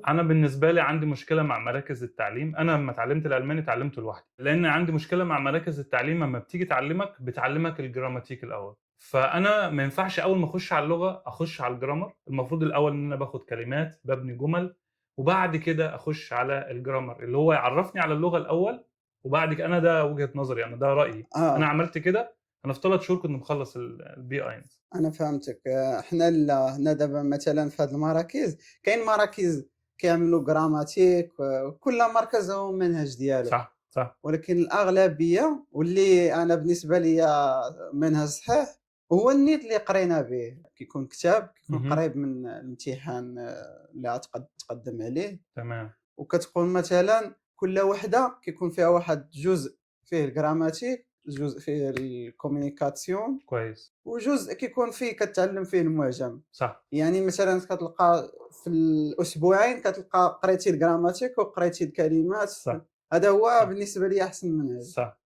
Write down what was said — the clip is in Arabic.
أنا بالنسبة لي عندي مشكلة مع مراكز التعليم، أنا لمّا اتعلمت الألماني اتعلمته لوحدي، لإن عندي مشكلة مع مراكز التعليم أمّا بتيجي تعلّمك بتعلّمك الجراماتيك الأول، فأنا ما ينفعش أول ما أخُش على اللغة أخُش على الجرامر، المفروض الأول إن أنا باخد كلمات، بابني جُمل، وبعد كده أخُش على الجرامر، اللي هو يعرّفني على اللغة الأول، وبعد أنا ده وجهة نظري أنا، ده رأيي، أنا آه، عملت كده، أنا في 3 شهور كنت مخلّص الB1. أنا فهمتك. حنا هنا دابا مثلًا في هاد المراكز كاين مراكز كيعملوا جراماتيك، وكل مركز ومنهج ديالو. صح، صح. ولكن الأغلبية واللي أنا بالنسبة ليّا منهج صحيح، هو النيت اللي قرينا به، كيكون كتاب كيكون اهم. قريب من الامتحان اللي تقدّم عليه. تمام. وكتكون مثلًا كل وحدة كيكون فيها واحد جزء فيه الجراماتيك، جزء فيه الcommunication، كويس. وجزء كيكون فيه كتعلّم فيه المُعجم. صح. يعني مثلًا كتلقى في الأسبوعين كتلقى قريتي الجراماتيك وقريتي الكلمات. صح. هذا هو صح. بالنسبة ليّا أحسن منهج. صح.